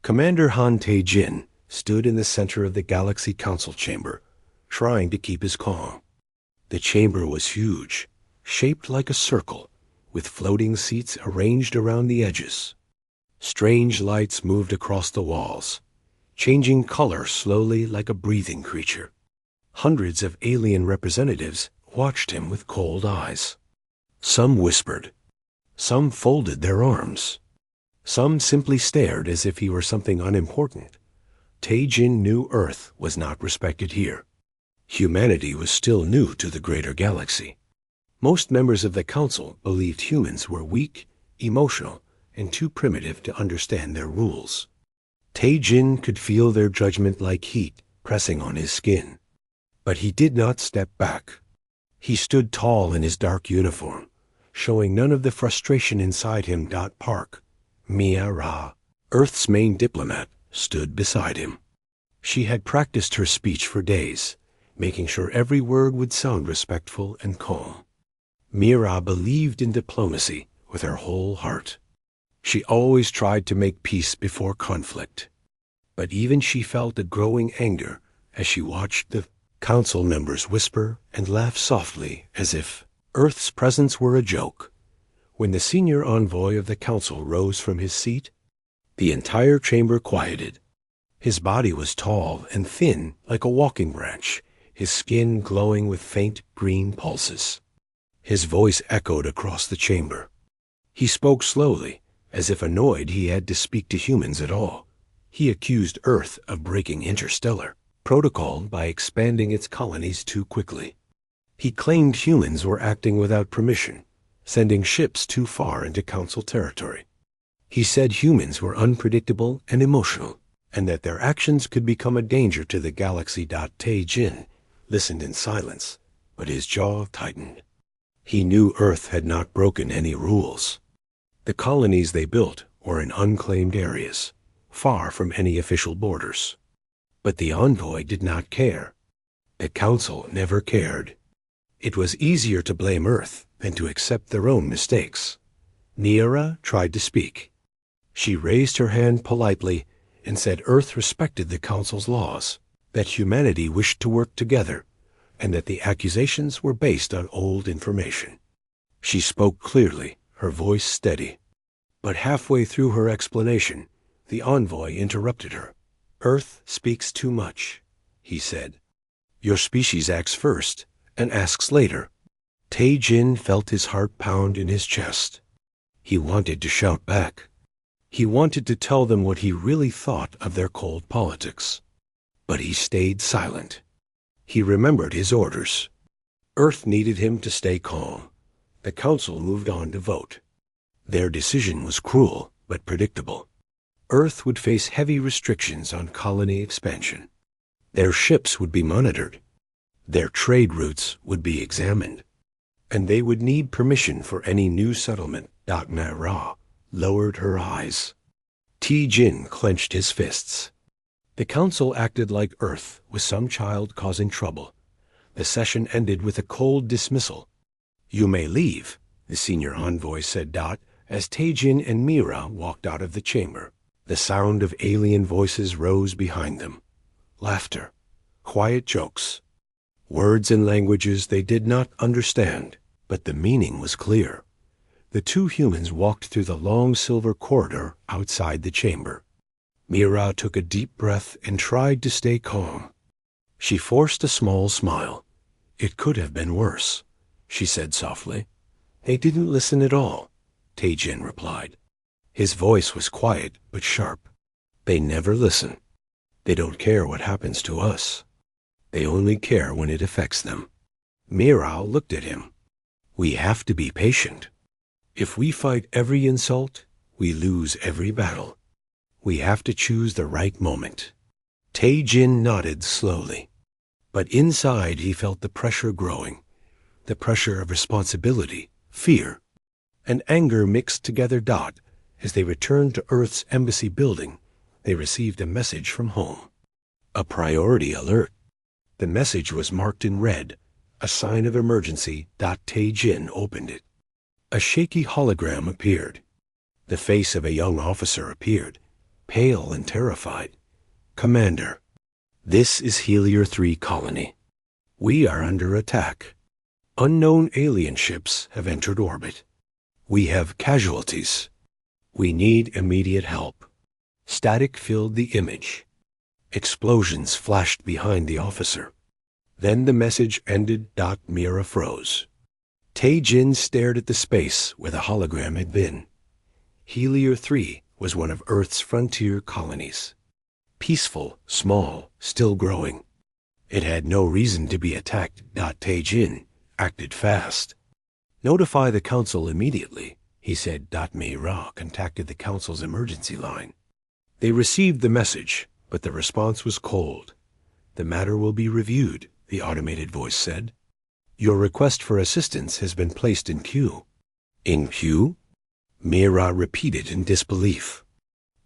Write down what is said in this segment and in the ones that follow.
Commander Han Tae-jin stood in the center of the Galaxy Council chamber, trying to keep his calm. The chamber was huge, shaped like a circle, with floating seats arranged around the edges. Strange lights moved across the walls, changing color slowly like a breathing creature. Hundreds of alien representatives watched him with cold eyes. Some whispered. Some folded their arms. Some simply stared as if he were something unimportant. Tae-jin knew Earth was not respected here. Humanity was still new to the greater galaxy. Most members of the council believed humans were weak, emotional, and too primitive to understand their rules. Tae-jin could feel their judgment like heat pressing on his skin. But he did not step back. He stood tall in his dark uniform, showing none of the frustration inside him. Park, Mia Ra, Earth's main diplomat, stood beside him. She had practiced her speech for days, making sure every word would sound respectful and calm. Mira believed in diplomacy with her whole heart. She always tried to make peace before conflict. But even she felt a growing anger as she watched the council members whisper and laugh softly as if Earth's presence were a joke. When the senior envoy of the council rose from his seat, the entire chamber quieted. His body was tall and thin like a walking branch, his skin glowing with faint green pulses. His voice echoed across the chamber. He spoke slowly, as if annoyed he had to speak to humans at all. He accused Earth of breaking interstellar protocol by expanding its colonies too quickly. He claimed humans were acting without permission, sending ships too far into council territory. He said humans were unpredictable and emotional, and that their actions could become a danger to the galaxy. Tae-jin listened in silence, but his jaw tightened. He knew Earth had not broken any rules. The colonies they built were in unclaimed areas, far from any official borders. But the envoy did not care. The council never cared. It was easier to blame Earth than to accept their own mistakes. Niera tried to speak. She raised her hand politely and said Earth respected the council's laws, that humanity wished to work together, and that the accusations were based on old information. She spoke clearly, her voice steady. But halfway through her explanation, the envoy interrupted her. Earth speaks too much, he said. Your species acts first and asks later. Tae-jin felt his heart pound in his chest. He wanted to shout back. He wanted to tell them what he really thought of their cold politics. But he stayed silent. He remembered his orders. Earth needed him to stay calm. The council moved on to vote. Their decision was cruel but predictable. Earth would face heavy restrictions on colony expansion. Their ships would be monitored. Their trade routes would be examined. And they would need permission for any new settlement. Ra lowered her eyes. Tae-jin clenched his fists. The council acted like Earth was some child causing trouble. The session ended with a cold dismissal. You may leave, the senior envoy said. As Tae-jin and Mira walked out of the chamber. The sound of alien voices rose behind them. Laughter, quiet jokes, words and languages they did not understand, but the meaning was clear. The two humans walked through the long silver corridor outside the chamber. Mira took a deep breath and tried to stay calm. She forced a small smile. It could have been worse, she said softly. They didn't listen at all, Tae-jin replied. His voice was quiet but sharp. They never listen. They don't care what happens to us. They only care when it affects them. Mira looked at him. We have to be patient. If we fight every insult, we lose every battle. We have to choose the right moment. Tae-jin nodded slowly. But inside he felt the pressure growing. The pressure of responsibility, fear, and anger mixed together. As they returned to Earth's embassy building, they received a message from home. A priority alert. The message was marked in red, a sign of emergency. Tae-jin opened it. A shaky hologram appeared. The face of a young officer appeared, pale and terrified. "Commander, this is Helior 3 colony. We are under attack. Unknown alien ships have entered orbit. We have casualties. We need immediate help." Static filled the image. Explosions flashed behind the officer. Then the message ended. Mira froze. Tae-Jin stared at the space where the hologram had been. Helior 3 was one of Earth's frontier colonies. Peaceful, small, still growing. It had no reason to be attacked. Tae-Jin acted fast. "Notify the council immediately," he said. Mira contacted the council's emergency line. They received the message, but the response was cold. "The matter will be reviewed," the automated voice said. "Your request for assistance has been placed in queue." "In queue?" Mira repeated in disbelief.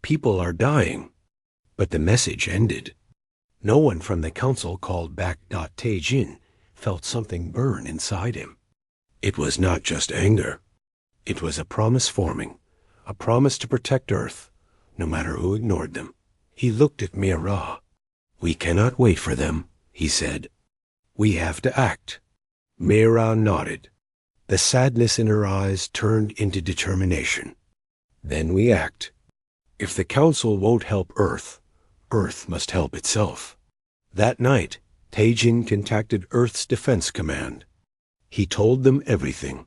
"People are dying." But the message ended. No one from the council called back. Tae-Jin felt something burn inside him. It was not just anger. It was a promise forming, a promise to protect Earth, no matter who ignored them. He looked at Mira. "We cannot wait for them," he said. "We have to act." Mira nodded. The sadness in her eyes turned into determination. "Then we act. If the council won't help Earth, Earth must help itself." That night, Tae-Jin contacted Earth's Defense Command. He told them everything.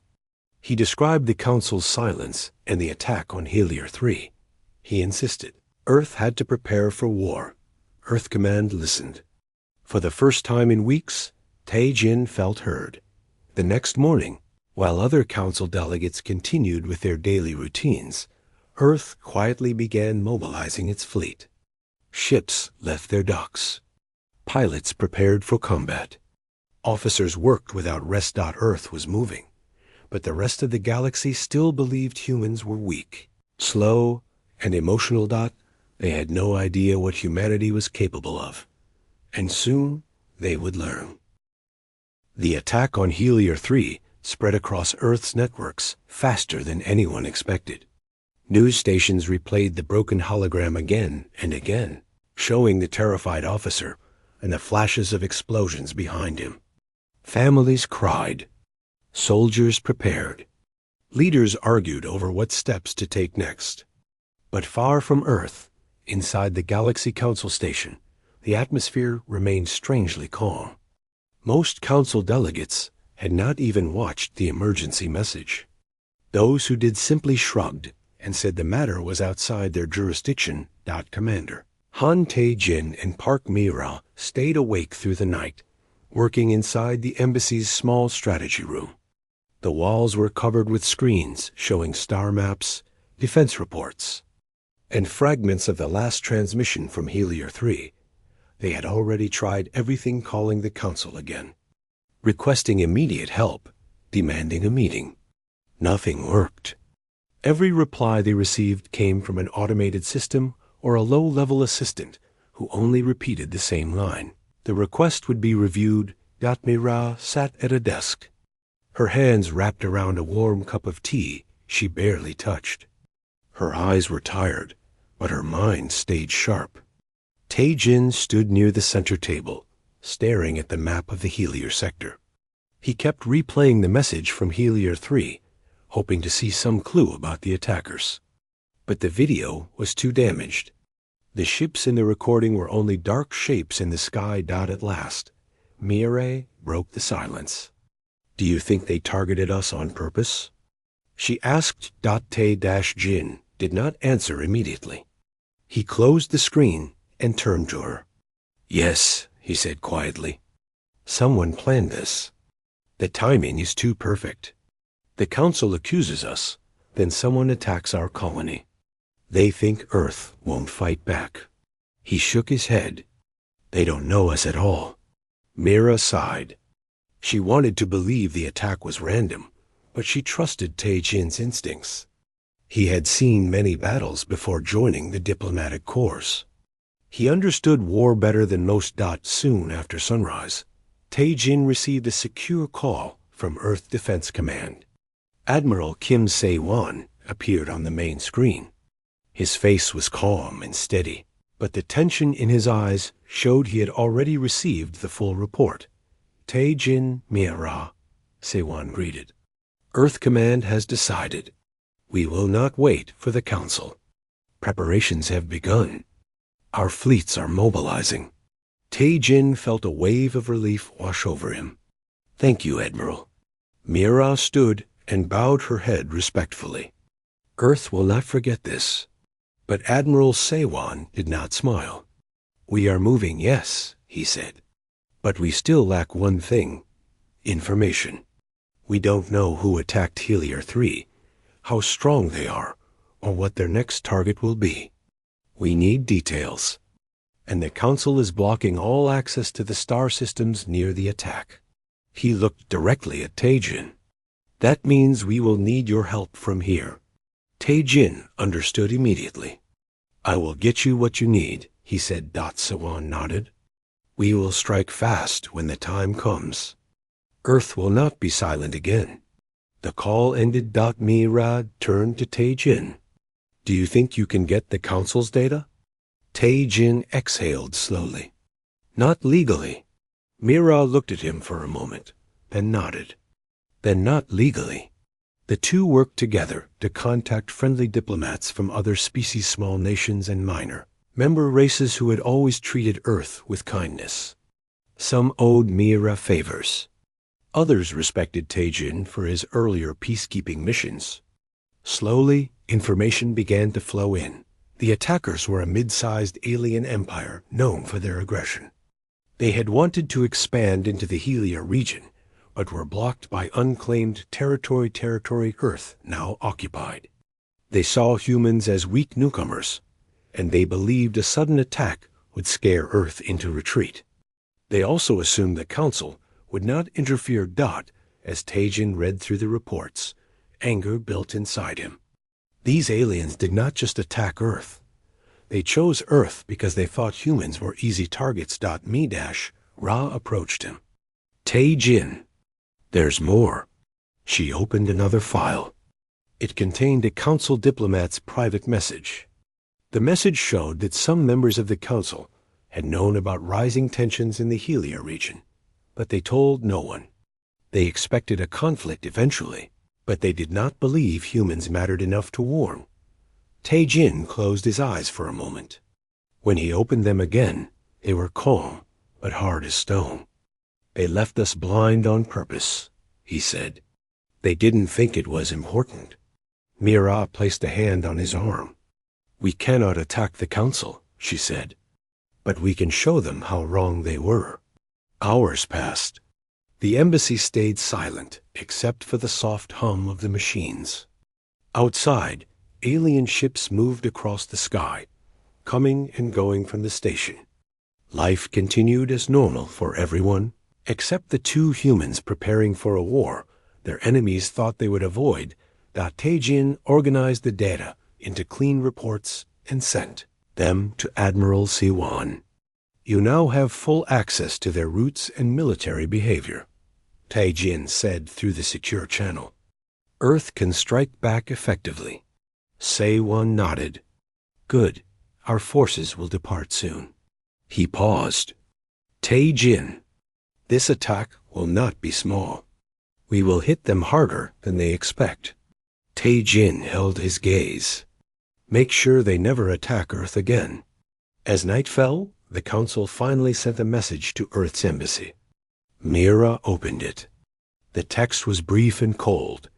He described the council's silence and the attack on Helior 3. He insisted Earth had to prepare for war. Earth Command listened. For the first time in weeks, Tae-Jin felt heard. The next morning, while other council delegates continued with their daily routines, Earth quietly began mobilizing its fleet. Ships left their docks. Pilots prepared for combat. Officers worked without rest. Earth was moving, but the rest of the galaxy still believed humans were weak, slow, and emotional. They had no idea what humanity was capable of. And soon they would learn. The attack on Helior 3 spread across Earth's networks faster than anyone expected. News stations replayed the broken hologram again and again, showing the terrified officer and the flashes of explosions behind him. Families cried. Soldiers prepared. Leaders argued over what steps to take next. But far from Earth, inside the Galaxy Council Station, the atmosphere remained strangely calm. Most council delegates had not even watched the emergency message. Those who did simply shrugged and said the matter was outside their jurisdiction. Commander Han Tae-Jin and Park Mira stayed awake through the night, working inside the embassy's small strategy room. The walls were covered with screens showing star maps, defense reports, and fragments of the last transmission from Helior 3. They had already tried everything, calling the council again, requesting immediate help, demanding a meeting. Nothing worked. Every reply they received came from an automated system or a low-level assistant who only repeated the same line. The request would be reviewed. Mira sat at a desk, her hands wrapped around a warm cup of tea she barely touched. Her eyes were tired, but her mind stayed sharp. Tae-Jin stood near the center table, staring at the map of the Helior sector. He kept replaying the message from Helior 3, hoping to see some clue about the attackers. But the video was too damaged. The ships in the recording were only dark shapes in the sky. At last, Mira broke the silence. "Do you think they targeted us on purpose?" she asked. Tae-Jin did not answer immediately. He closed the screen and turned to her. "Yes," he said quietly. "Someone planned this. The timing is too perfect. The council accuses us, then someone attacks our colony. They think Earth won't fight back." He shook his head. "They don't know us at all." Mira sighed. She wanted to believe the attack was random, but she trusted Tae-Jin's instincts. He had seen many battles before joining the diplomatic corps. He understood war better than most. Soon after sunrise, Tae-Jin received a secure call from Earth Defense Command. Admiral Kim Se-won appeared on the main screen. His face was calm and steady, but the tension in his eyes showed he had already received the full report. Taejin Mira, Sewon greeted. Earth Command has decided. We will not wait for the Council. Preparations have begun. Our fleets are mobilizing. Taejin felt a wave of relief wash over him. Thank you, Admiral. Mira stood and bowed her head respectfully. Earth will not forget this. But Admiral Sewon did not smile. We are moving, yes, he said. But we still lack one thing. Information. We don't know who attacked Helier 3, how strong they are, or what their next target will be. We need details. And the Council is blocking all access to the star systems near the attack. He looked directly at Taejin. That means we will need your help from here. Taejin understood immediately. I will get you what you need, he said. Sewon nodded. We will strike fast when the time comes. Earth will not be silent again. The call ended. Mira turned to Taejin. Do you think you can get the Council's data? Taejin exhaled slowly. Not legally. Mira looked at him for a moment, then nodded. Then not legally. The two worked together to contact friendly diplomats from other species, small nations, and minor member races who had always treated Earth with kindness. Some owed Mira favors. Others respected Taejin for his earlier peacekeeping missions. Slowly, information began to flow in. The attackers were a mid-sized alien empire known for their aggression. They had wanted to expand into the Helier region, but were blocked by unclaimed territory Earth now occupied. They saw humans as weak newcomers, and they believed a sudden attack would scare Earth into retreat. They also assumed the Council would not interfere. As Taejin read through the reports, anger built inside him. These aliens did not just attack Earth. They chose Earth because they thought humans were easy targets. Ra approached him. Taejin. There's more. She opened another file. It contained a Council diplomat's private message. The message showed that some members of the Council had known about rising tensions in the Helier region, but they told no one. They expected a conflict eventually, but they did not believe humans mattered enough to warn. Taejin closed his eyes for a moment. When he opened them again, they were calm, but hard as stone. They left us blind on purpose, he said. They didn't think it was important. Mira placed a hand on his arm. We cannot attack the Council, she said, but we can show them how wrong they were. Hours passed. The embassy stayed silent, except for the soft hum of the machines. Outside, alien ships moved across the sky, coming and going from the station. Life continued as normal for everyone, except the two humans preparing for a war their enemies thought they would avoid. Taejin organized the data into clean reports and sent them to Admiral Sewon. You now have full access to their routes and military behavior, Taejin said through the secure channel. Earth can strike back effectively. Sewon nodded. Good. Our forces will depart soon. He paused. Taejin. This attack will not be small. We will hit them harder than they expect. Taejin held his gaze. Make sure they never attack Earth again. As night fell, the Council finally sent a message to Earth's embassy. Mira opened it. The text was brief and cold.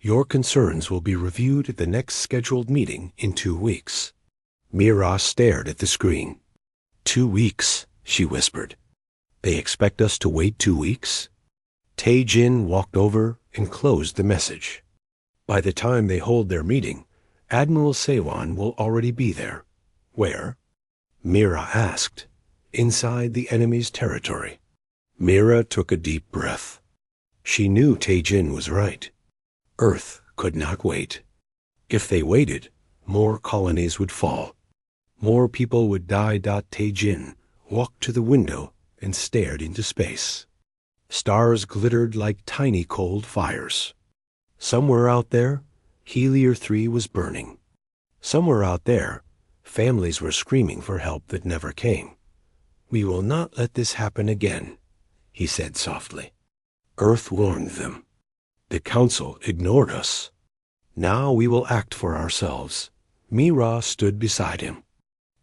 Your concerns will be reviewed at the next scheduled meeting in 2 weeks. Mira stared at the screen. 2 weeks, she whispered. They expect us to wait 2 weeks? Taejin walked over and closed the message. By the time they hold their meeting, Admiral Sewon will already be there. Where? Mira asked. Inside the enemy's territory. Mira took a deep breath. She knew Taejin was right. Earth could not wait. If they waited, more colonies would fall. More people would die. Taejin walked to the window and stared into space. Stars glittered like tiny cold fires. Somewhere out there, Helier 3 was burning. Somewhere out there, families were screaming for help that never came. "We will not let this happen again," he said softly. Earth warned them. The council ignored us. Now we will act for ourselves. Mira stood beside him.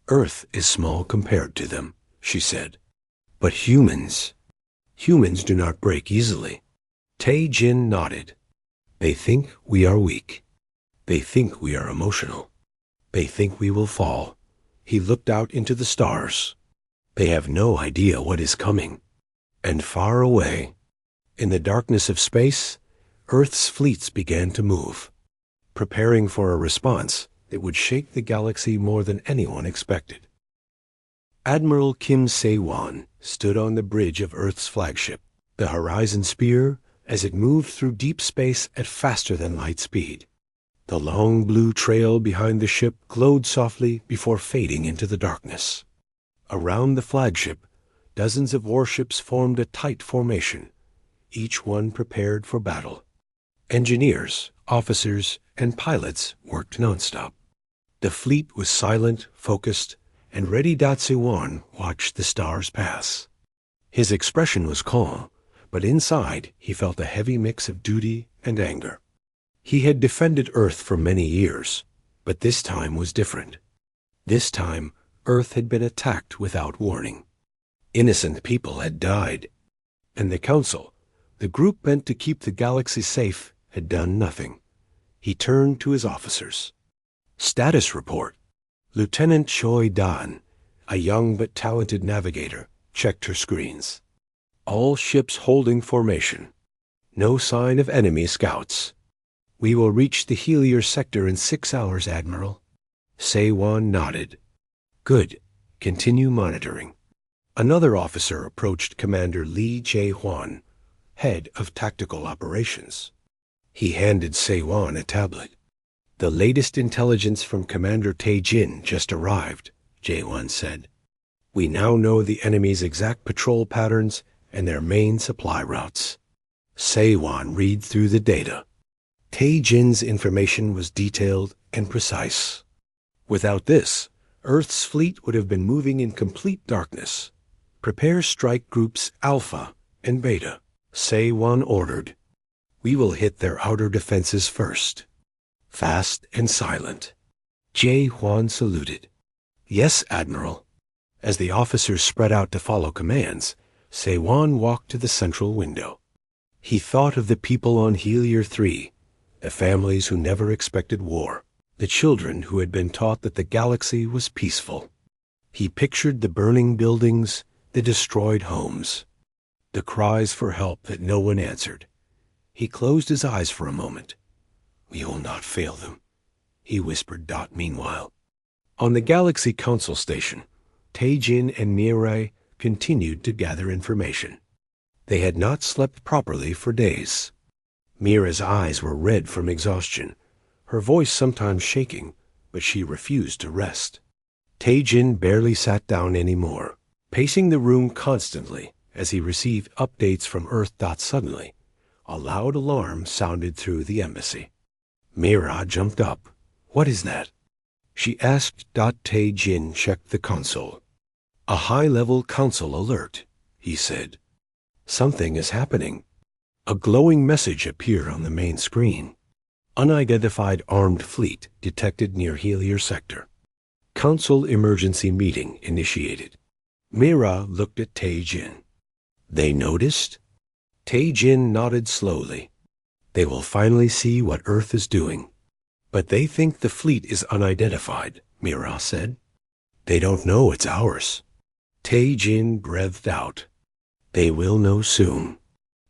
"Earth is small compared to them," she said. "But humans do not break easily." Tae-jin nodded. "They think we are weak. They think we are emotional. They think we will fall." He looked out into the stars. "They have no idea what is coming." And far away, in the darkness of space, Earth's fleets began to move, preparing for a response that would shake the galaxy more than anyone expected. Admiral Kim Se-won stood on the bridge of Earth's flagship, the Horizon Spear, as it moved through deep space at faster-than-light speed. The long blue trail behind the ship glowed softly before fading into the darkness. Around the flagship, dozens of warships formed a tight formation, each one prepared for battle. Engineers, officers, and pilots worked nonstop. The fleet was silent, focused, and ready. Se-won watched the stars pass. His expression was calm, but inside he felt a heavy mix of duty and anger. He had defended Earth for many years, but this time was different. This time, Earth had been attacked without warning. Innocent people had died, and the Council, the group meant to keep the galaxy safe, had done nothing. He turned to his officers. "Status report." Lieutenant Choi Dan, a young but talented navigator, checked her screens. "All ships holding formation. No sign of enemy scouts. We will reach the Helier sector in 6 hours, Admiral." Se-won nodded. "Good. Continue monitoring." Another officer approached Commander Lee Jae-hwan, head of tactical operations. He handed Se-won a tablet. "The latest intelligence from Commander Tae-jin just arrived," Jae-hwan said. "We now know the enemy's exact patrol patterns and their main supply routes." Se-won read through the data. Tae-jin's information was detailed and precise. Without this, Earth's fleet would have been moving in complete darkness. "Prepare strike groups Alpha and Beta," Se-won ordered. "We will hit their outer defenses first. Fast and silent." Jae-hwan saluted. "Yes, Admiral." As the officers spread out to follow commands, Se-won walked to the central window. He thought of the people on Helier 3, the families who never expected war, the children who had been taught that the galaxy was peaceful. He pictured the burning buildings, the destroyed homes, the cries for help that no one answered. He closed his eyes for a moment. "We will not fail them," he whispered. Meanwhile, on the Galaxy Council Station, Tae-jin and Mirai continued to gather information. They had not slept properly for days. Mira's eyes were red from exhaustion, her voice sometimes shaking, but she refused to rest. Tae-jin barely sat down anymore, pacing the room constantly as he received updates from Earth. Suddenly, a loud alarm sounded through the embassy. Mira jumped up. "What is that?" she asked. Tae-jin checked the console. "A high-level council alert," he said. "Something is happening." A glowing message appeared on the main screen. "Unidentified armed fleet detected near Helier sector. Council emergency meeting initiated." Mira looked at Tae-jin. "They noticed?" Tae-jin nodded slowly. "They will finally see what Earth is doing." "But they think the fleet is unidentified," Mira said. "They don't know it's ours." Tae-jin breathed out. "They will know soon."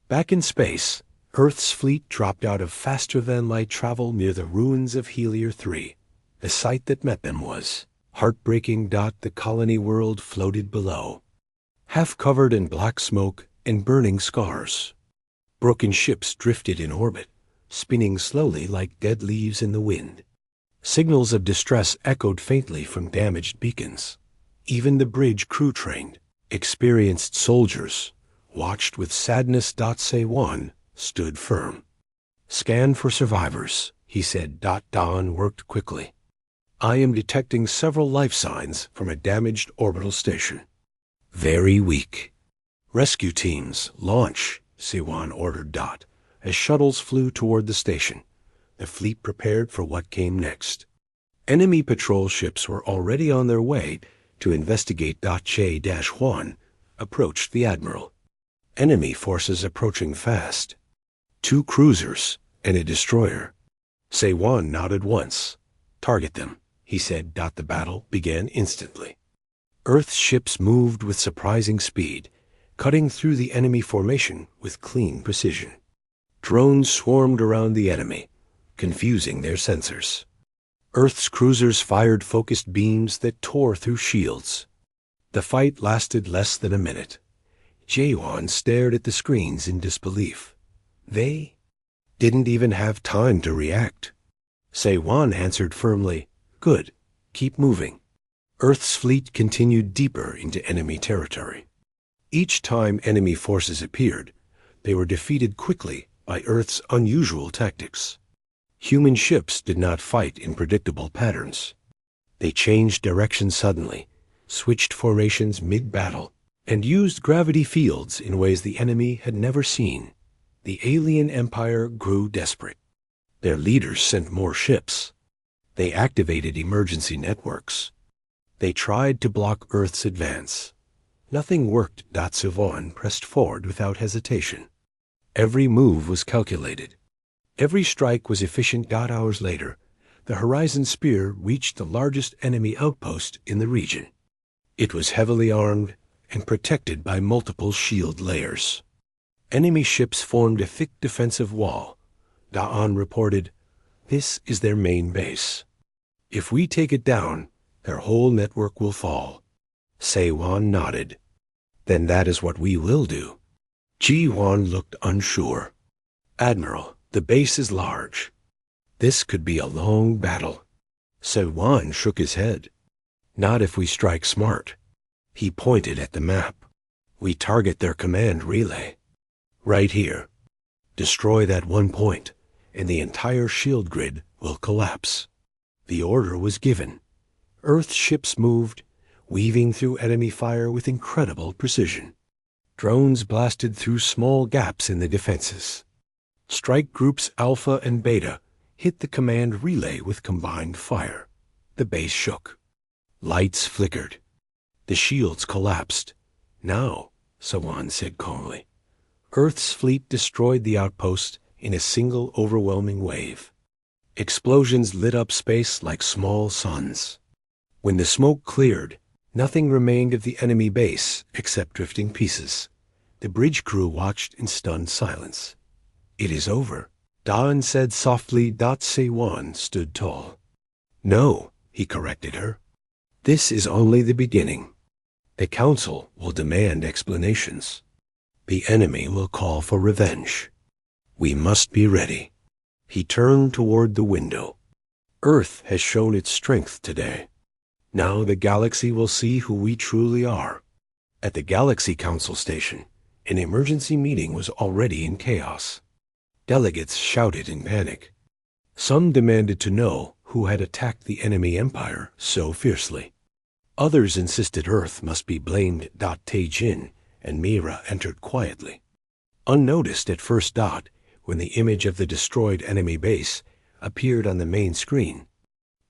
Back in space, Earth's fleet dropped out of faster-than-light travel near the ruins of Helier 3. The sight that met them was heartbreaking. The colony world floated below, half covered in black smoke and burning scars. Broken ships drifted in orbit, spinning slowly like dead leaves in the wind. Signals of distress echoed faintly from damaged beacons. Even the bridge crew trained, experienced soldiers, watched with sadness. Se-won stood firm. "Scan for survivors," he said. Dawn worked quickly. I am detecting several life signs from a damaged orbital station. Very weak. Rescue teams, launch, Siwan ordered Dot, as shuttles flew toward the station. The fleet prepared for what came next. Enemy patrol ships were already on their way to investigate. Che-Juan approached the Admiral. Enemy forces approaching fast. 2 cruisers and a destroyer. Siwan nodded once. Target them, he said. The battle began instantly. Earth's ships moved with surprising speed, cutting through the enemy formation with clean precision. Drones swarmed around the enemy, confusing their sensors. Earth's cruisers fired focused beams that tore through shields. The fight lasted less than a minute. Jaewon stared at the screens in disbelief. They didn't even have time to react. Siwan answered firmly, "Good, keep moving." Earth's fleet continued deeper into enemy territory. Each time enemy forces appeared, they were defeated quickly by Earth's unusual tactics. Human ships did not fight in predictable patterns. They changed direction suddenly, switched formations mid-battle, and used gravity fields in ways the enemy had never seen. The alien empire grew desperate. Their leaders sent more ships. They activated emergency networks. They tried to block Earth's advance. Nothing worked. Siwan pressed forward without hesitation. Every move was calculated. Every strike was efficient. Hours later, the Horizon Spear reached the largest enemy outpost in the region. It was heavily armed and protected by multiple shield layers. Enemy ships formed a thick defensive wall. Da'an reported, "This is their main base. If we take it down, their whole network will fall." Siwan nodded. "Then that is what we will do." Ji-Wan looked unsure. "Admiral, the base is large. This could be a long battle." Siwan shook his head. "Not if we strike smart." He pointed at the map. "We target their command relay. Right here. Destroy that one point, and the entire shield grid will collapse." The order was given. Earth ships moved, weaving through enemy fire with incredible precision. Drones blasted through small gaps in the defenses. Strike groups Alpha and Beta hit the command relay with combined fire. The base shook. Lights flickered. The shields collapsed. "Now," Siwan said calmly. Earth's fleet destroyed the outpost in a single overwhelming wave. Explosions lit up space like small suns. When the smoke cleared, nothing remained of the enemy base except drifting pieces. The bridge crew watched in stunned silence. "It is over," Da'an said softly. Siwan stood tall. "No," he corrected her. "This is only the beginning. The Council will demand explanations. The enemy will call for revenge. We must be ready." He turned toward the window. "Earth has shown its strength today. Now the galaxy will see who we truly are." At the Galaxy Council station, an emergency meeting was already in chaos. Delegates shouted in panic. Some demanded to know who had attacked the enemy empire so fiercely. Others insisted Earth must be blamed. Tae-Jin and Mira entered quietly. Unnoticed at first. When the image of the destroyed enemy base appeared on the main screen,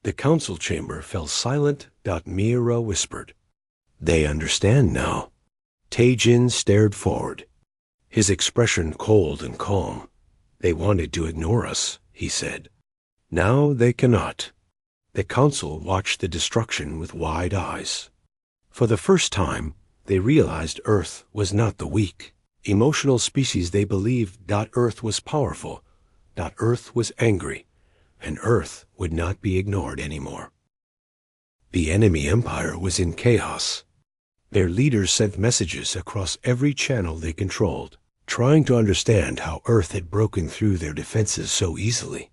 the council chamber fell silent. Mira whispered, "They understand now." Tae-Jin stared forward, his expression cold and calm. "They wanted to ignore us," he said. "Now they cannot." The council watched the destruction with wide eyes. For the first time, they realized Earth was not the weak, emotional species they believed. Earth was powerful. Earth was angry, and Earth would not be ignored anymore. The enemy empire was in chaos. Their leaders sent messages across every channel they controlled, trying to understand how Earth had broken through their defenses so easily.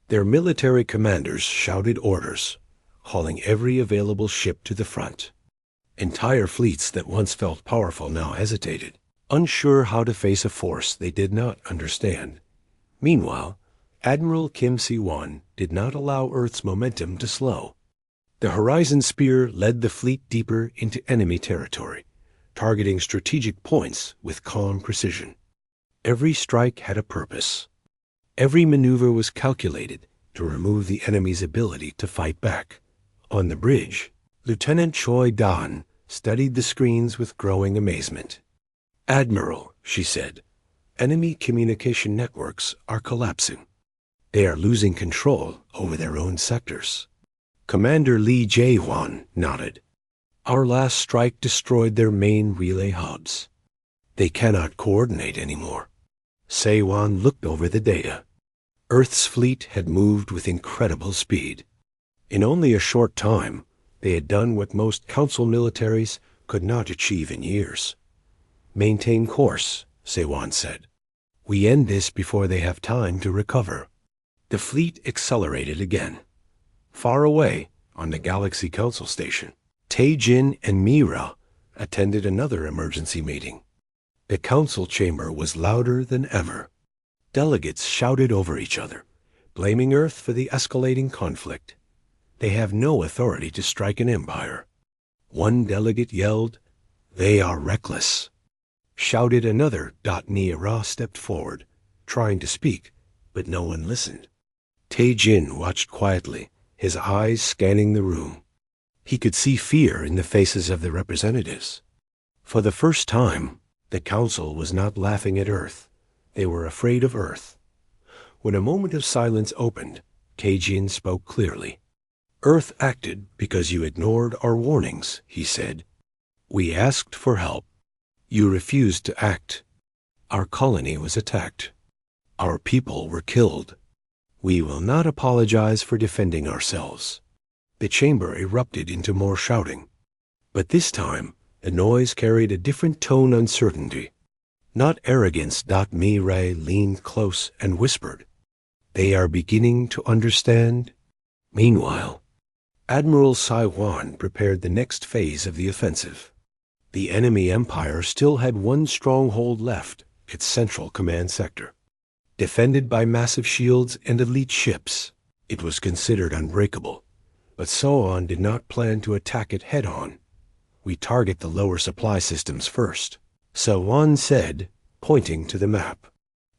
Their military commanders shouted orders, hauling every available ship to the front. Entire fleets that once felt powerful now hesitated, unsure how to face a force they did not understand. Meanwhile, Admiral Kim Si-won did not allow Earth's momentum to slow. The Horizon Spear led the fleet deeper into enemy territory, targeting strategic points with calm precision. Every strike had a purpose. Every maneuver was calculated to remove the enemy's ability to fight back. On the bridge, Lieutenant Choi Dan studied the screens with growing amazement. "Admiral," she said, "enemy communication networks are collapsing. They are losing control over their own sectors." Commander Lee Jae-hwan nodded. "Our last strike destroyed their main relay hubs. They cannot coordinate anymore." Se-wan looked over the data. Earth's fleet had moved with incredible speed. In only a short time, they had done what most Council militaries could not achieve in years. "Maintain course," Se-wan said. "We end this before they have time to recover." The fleet accelerated again. Far away, on the Galaxy Council station, Tae-jin and Mira attended another emergency meeting. The council chamber was louder than ever. Delegates shouted over each other, blaming Earth for the escalating conflict. "They have no authority to strike an empire." One delegate yelled, "They are reckless." Shouted another. Nira stepped forward, trying to speak, but no one listened. Tae-jin watched quietly, his eyes scanning the room. He could see fear in the faces of the representatives. For the first time, the council was not laughing at Earth. They were afraid of Earth. When a moment of silence opened, Tae-jin spoke clearly. "Earth acted because you ignored our warnings," he said. "We asked for help. You refused to act. Our colony was attacked. Our people were killed. We will not apologize for defending ourselves." The chamber erupted into more shouting. But this time, the noise carried a different tone uncertainty. Not arrogance. Mi-rae leaned close and whispered, "They are beginning to understand." Meanwhile, Admiral Sai-wan prepared the next phase of the offensive. The enemy empire still had one stronghold left, its central command sector. Defended by massive shields and elite ships, it was considered unbreakable. But So-on did not plan to attack it head-on. "We target the lower supply systems first," So-on said, pointing to the map.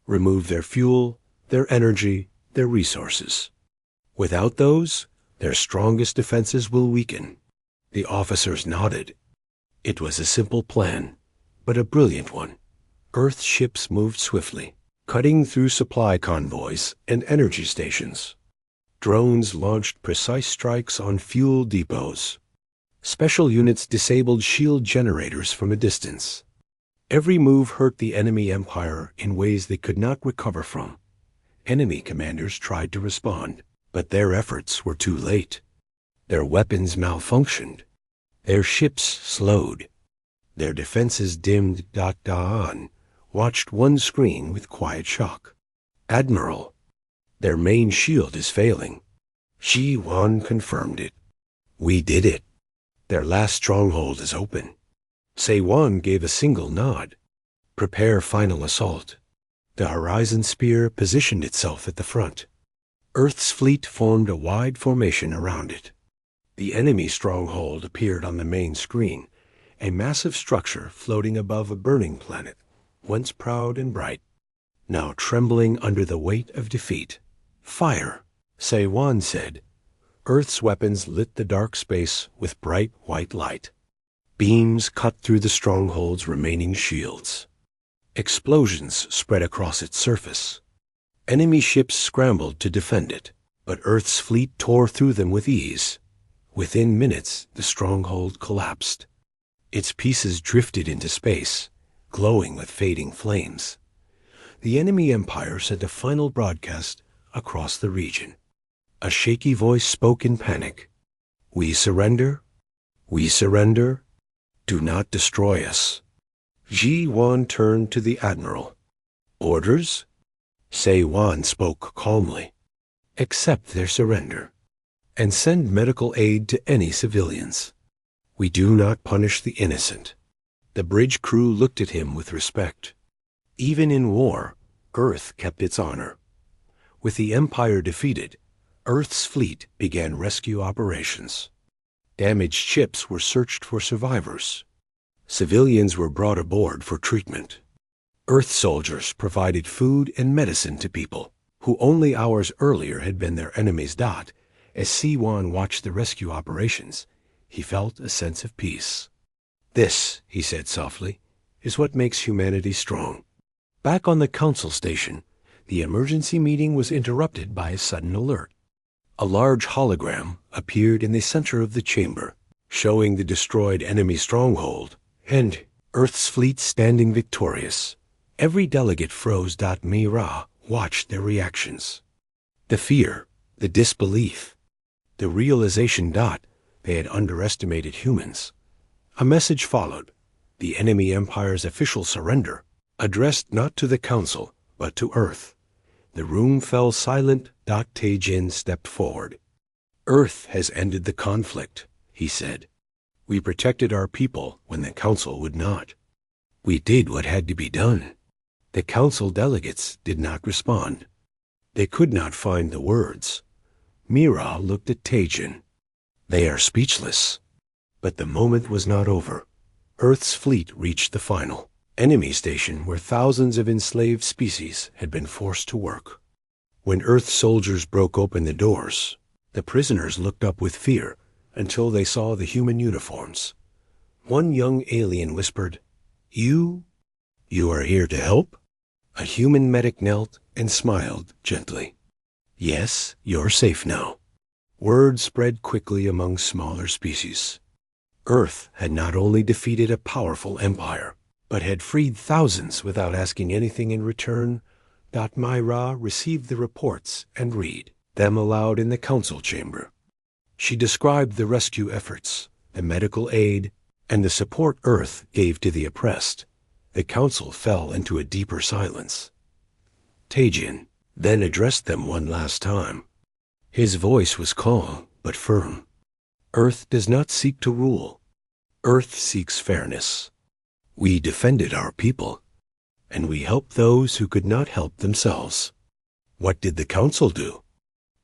"Remove their fuel, their energy, their resources. Without those, their strongest defenses will weaken." The officers nodded. It was a simple plan, but a brilliant one. Earth ships moved swiftly, cutting through supply convoys and energy stations. Drones launched precise strikes on fuel depots. Special units disabled shield generators from a distance. Every move hurt the enemy empire in ways they could not recover from. Enemy commanders tried to respond, but their efforts were too late. Their weapons malfunctioned. Their ships slowed. Their defenses dimmed. Daan watched one screen with quiet shock. "Admiral, their main shield is failing." Ji-won confirmed it. "We did it. Their last stronghold is open." Se-won gave a single nod. "Prepare final assault." The Horizon Spear positioned itself at the front. Earth's fleet formed a wide formation around it. The enemy stronghold appeared on the main screen, a massive structure floating above a burning planet, once proud and bright, now trembling under the weight of defeat. "Fire," Se-won said. Earth's weapons lit the dark space with bright white light. Beams cut through the stronghold's remaining shields. Explosions spread across its surface. Enemy ships scrambled to defend it, but Earth's fleet tore through them with ease. Within minutes, the stronghold collapsed. Its pieces drifted into space, glowing with fading flames. The enemy empire sent a final broadcast across the region. A shaky voice spoke in panic. "We surrender. We surrender. Do not destroy us." Ji-won turned to the admiral. "Orders?" Se-won spoke calmly. "Accept their surrender, and send medical aid to any civilians. We do not punish the innocent." The bridge crew looked at him with respect. Even in war, Earth kept its honor. With the Empire defeated, Earth's fleet began rescue operations. Damaged ships were searched for survivors. Civilians were brought aboard for treatment. Earth soldiers provided food and medicine to people who only hours earlier had been their enemies. As Siwan watched the rescue operations, he felt a sense of peace. "This," he said softly, "is what makes humanity strong." Back on the council station, the emergency meeting was interrupted by a sudden alert. A large hologram appeared in the center of the chamber, showing the destroyed enemy stronghold and Earth's fleet standing victorious. Every delegate froze. Mira watched their reactions. The fear, the disbelief, the realization they had underestimated humans. A message followed, the enemy empire's official surrender, addressed not to the council, but to Earth. The room fell silent. Taejin stepped forward. "Earth has ended the conflict," he said. "We protected our people when the council would not. We did what had to be done." The council delegates did not respond. They could not find the words. Mira looked at Taejin. "They are speechless." But the moment was not over. Earth's fleet reached the final enemy station where thousands of enslaved species had been forced to work. When Earth soldiers broke open the doors, the prisoners looked up with fear until they saw the human uniforms. One young alien whispered, You are here to help?" A human medic knelt and smiled gently. "Yes, you're safe now." Word spread quickly among smaller species. Earth had not only defeated a powerful empire, but had freed thousands without asking anything in return. Myra received the reports and read them aloud in the council chamber. She described the rescue efforts, the medical aid, and the support Earth gave to the oppressed. The council fell into a deeper silence. Taejin then addressed them one last time. His voice was calm but firm. "Earth does not seek to rule. Earth seeks fairness. We defended our people, and we helped those who could not help themselves." What did the council do?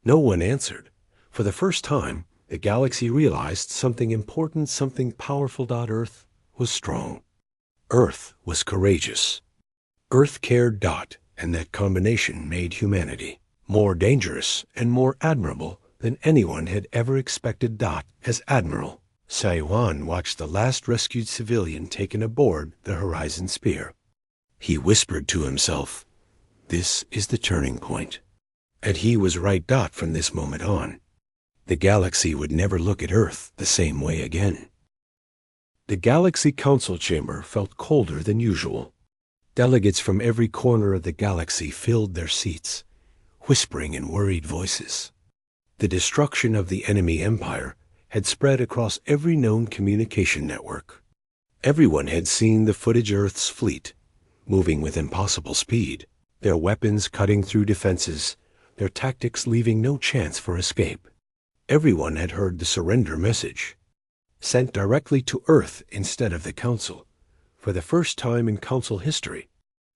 No one answered. For the first time, the galaxy realized something important, something powerful. Earth was strong. Earth was courageous. Earth cared. And that combination made humanity more dangerous and more admirable than anyone had ever expected. As Admiral, Siwan watched the last rescued civilian taken aboard the Horizon Spear. He whispered to himself, "This is the turning point." And he was right. From this moment on, the galaxy would never look at Earth the same way again. The Galaxy Council Chamber felt colder than usual. Delegates from every corner of the galaxy filled their seats, whispering in worried voices. The destruction of the enemy empire had spread across every known communication network. Everyone had seen the footage. Earth's fleet, moving with impossible speed, their weapons cutting through defenses, their tactics leaving no chance for escape. Everyone had heard the surrender message, sent directly to Earth instead of the Council. For the first time in Council history,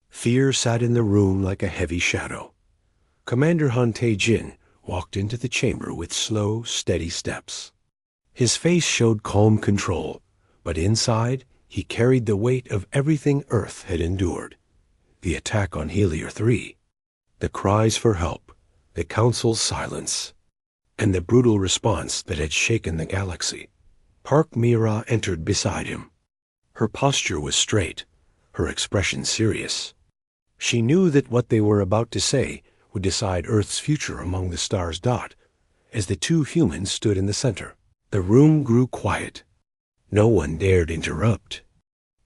fear sat in the room like a heavy shadow. Commander Han Taejin walked into the chamber with slow, steady steps. His face showed calm control, but inside he carried the weight of everything Earth had endured. The attack on Helios 3, the cries for help, the Council's silence, and the brutal response that had shaken the galaxy. Park Mira entered beside him. Her posture was straight, her expression serious. She knew that what they were about to say would decide Earth's future among the stars. As the two humans stood in the center, the room grew quiet. No one dared interrupt.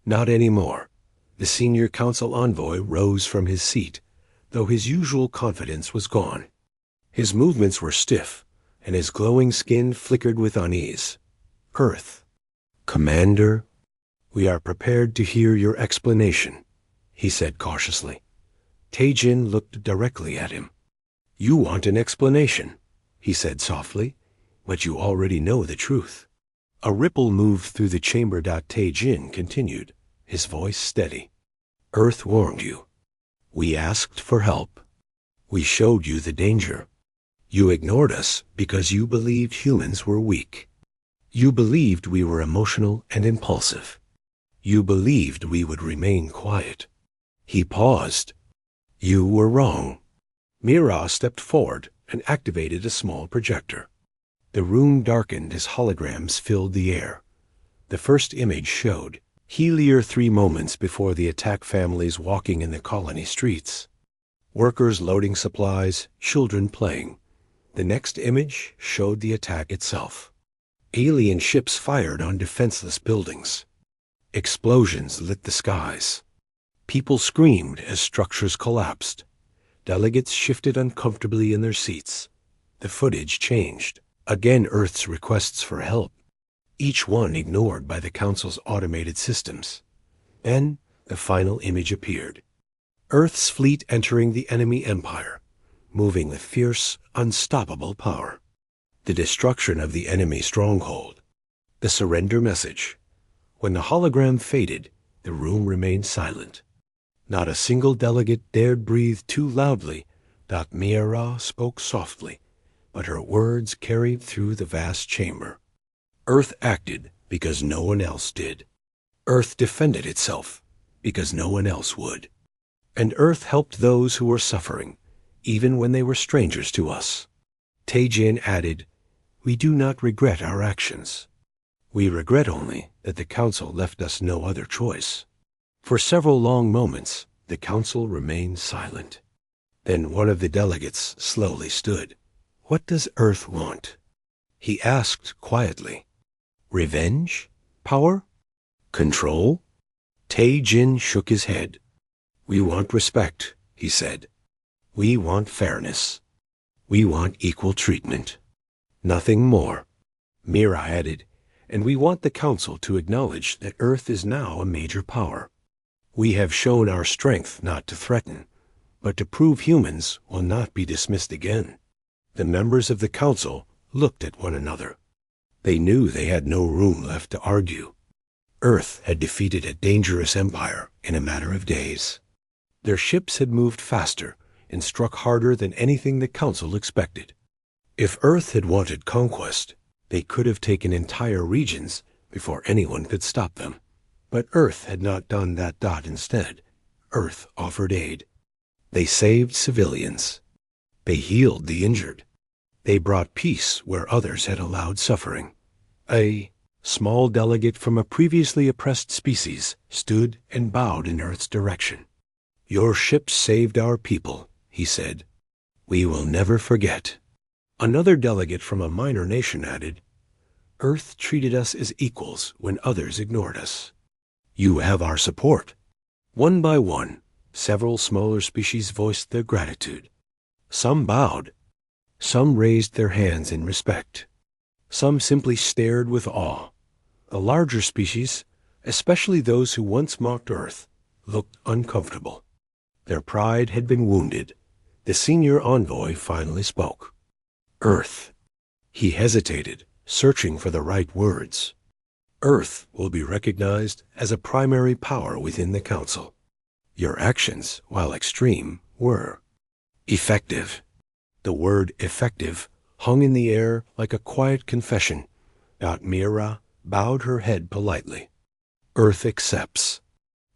Not anymore. The senior council envoy rose from his seat, though his usual confidence was gone. His movements were stiff, and his glowing skin flickered with unease. "Earth, Commander, we are prepared to hear your explanation," he said cautiously. Taejin looked directly at him. "You want an explanation," he said softly, "but you already know the truth." A ripple moved through the chamber. Taejin continued, his voice steady. "Earth warned you. We asked for help. We showed you the danger. You ignored us because you believed humans were weak. You believed we were emotional and impulsive. You believed we would remain quiet. He paused. You were wrong. Mira stepped forward and activated a small projector. The room darkened as holograms filled the air. The first image showed Helier 3 moments before the attack, families walking in the colony streets. Workers loading supplies, children playing. The next image showed the attack itself. Alien ships fired on defenseless buildings. Explosions lit the skies. People screamed as structures collapsed. Delegates shifted uncomfortably in their seats. The footage changed. Again, Earth's requests for help, each one ignored by the Council's automated systems. Then the final image appeared. Earth's fleet entering the enemy empire, moving with fierce, unstoppable power. The destruction of the enemy stronghold. The surrender message. When the hologram faded, the room remained silent. Not a single delegate dared breathe too loudly. Mira spoke softly, but her words carried through the vast chamber. Earth acted because no one else did. Earth defended itself because no one else would. And Earth helped those who were suffering, even when they were strangers to us. Taejin added, "We do not regret our actions. We regret only that the Council left us no other choice." For several long moments, the Council remained silent. Then one of the delegates slowly stood. "What does Earth want?" he asked quietly. "Revenge? Power? Control?" Taejin shook his head. "We want respect," he said. "We want fairness. We want equal treatment. Nothing more." Mira added, "And we want the Council to acknowledge that Earth is now a major power. We have shown our strength not to threaten, but to prove humans will not be dismissed again." The members of the Council looked at one another. They knew they had no room left to argue. Earth had defeated a dangerous empire in a matter of days. Their ships had moved faster and struck harder than anything the Council expected. If Earth had wanted conquest, they could have taken entire regions before anyone could stop them. But Earth had not done that. Instead, Earth offered aid. They saved civilians. They healed the injured. They brought peace where others had allowed suffering. A small delegate from a previously oppressed species stood and bowed in Earth's direction. "Your ships saved our people," he said. "We will never forget." Another delegate from a minor nation added, "Earth treated us as equals when others ignored us. You have our support." One by one, several smaller species voiced their gratitude. Some bowed. Some raised their hands in respect. Some simply stared with awe. The larger species, especially those who once mocked Earth, looked uncomfortable. Their pride had been wounded. The senior envoy finally spoke. "Earth." He hesitated, searching for the right words. "Earth will be recognized as a primary power within the Council. Your actions, while extreme, were effective." The word effective hung in the air like a quiet confession. Mira bowed her head politely. "Earth accepts."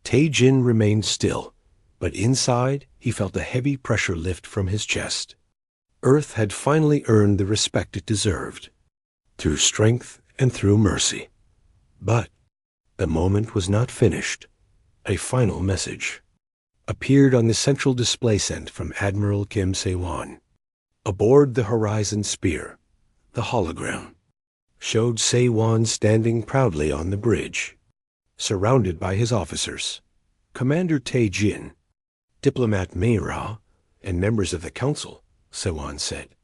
Taejin remained still, but inside he felt a heavy pressure lift from his chest. Earth had finally earned the respect it deserved, through strength and through mercy. But the moment was not finished. A final message appeared on the central display sent from Admiral Kim Se-won. Aboard the Horizon Spear, the hologram showed Se-won standing proudly on the bridge, surrounded by his officers, Commander Taejin, Diplomat Mei-ra, and members of the Council, Se-won said.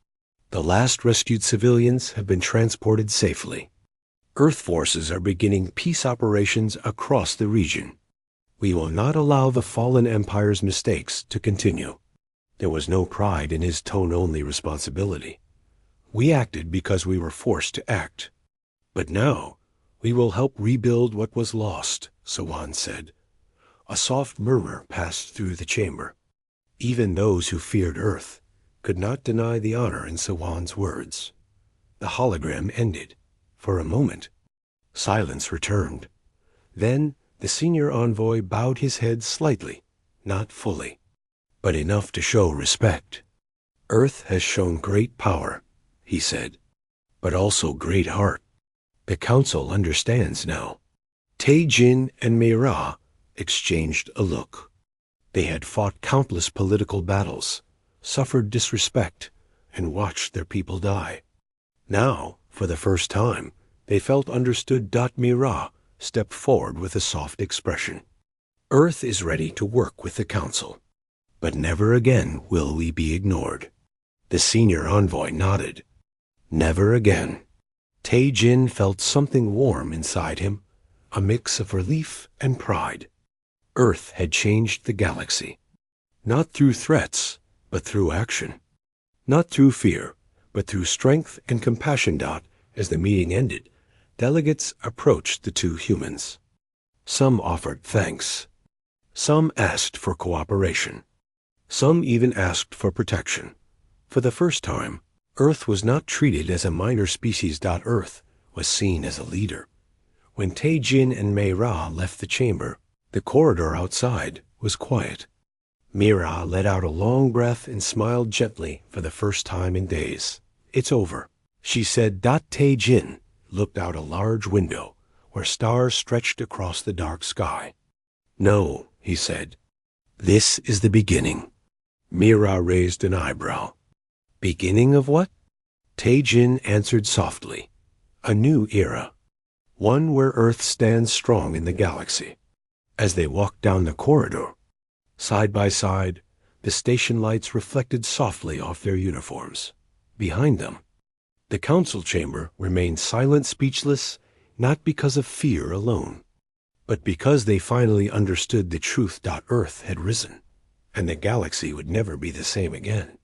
"The last rescued civilians have been transported safely. Earth forces are beginning peace operations across the region. We will not allow the fallen empire's mistakes to continue." There was no pride in his tone-only responsibility. "We acted because we were forced to act. But now, we will help rebuild what was lost," Se-won said. A soft murmur passed through the chamber. Even those who feared Earth could not deny the honor in Se-won's words. The hologram ended. For a moment, silence returned. Then the senior envoy bowed his head slightly, not fully, but enough to show respect. Earth has shown great power, he said, but also great heart. The council understands now. Tae-jin and Mei-ra exchanged a look. They had fought countless political battles, suffered disrespect, and watched their people die. Now, for the first time, they felt understood. Mei-ra stepped forward with a soft expression. Earth is ready to work with the council, but never again will we be ignored. The senior envoy nodded. Never again. Tae-jin felt something warm inside him, a mix of relief and pride. Earth had changed the galaxy, not through threats, but through action. Not through fear, but through strength and compassion. As the meeting ended, delegates approached the two humans. Some offered thanks. Some asked for cooperation. Some even asked for protection. For the first time, Earth was not treated as a minor species. Earth was seen as a leader. When Tae-jin and Mei-ra left the chamber, the corridor outside was quiet. Mei-ra let out a long breath and smiled gently for the first time in days. It's over, she said. Tae-jin looked out a large window where stars stretched across the dark sky. No, he said. This is the beginning. Mei-ra raised an eyebrow. Beginning of what? Tae-jin answered softly. A new era. One where Earth stands strong in the galaxy. As they walked down the corridor, side by side, the station lights reflected softly off their uniforms. Behind them, the council chamber remained silent, speechless, not because of fear alone, but because they finally understood the truth. Earth had risen, and the galaxy would never be the same again.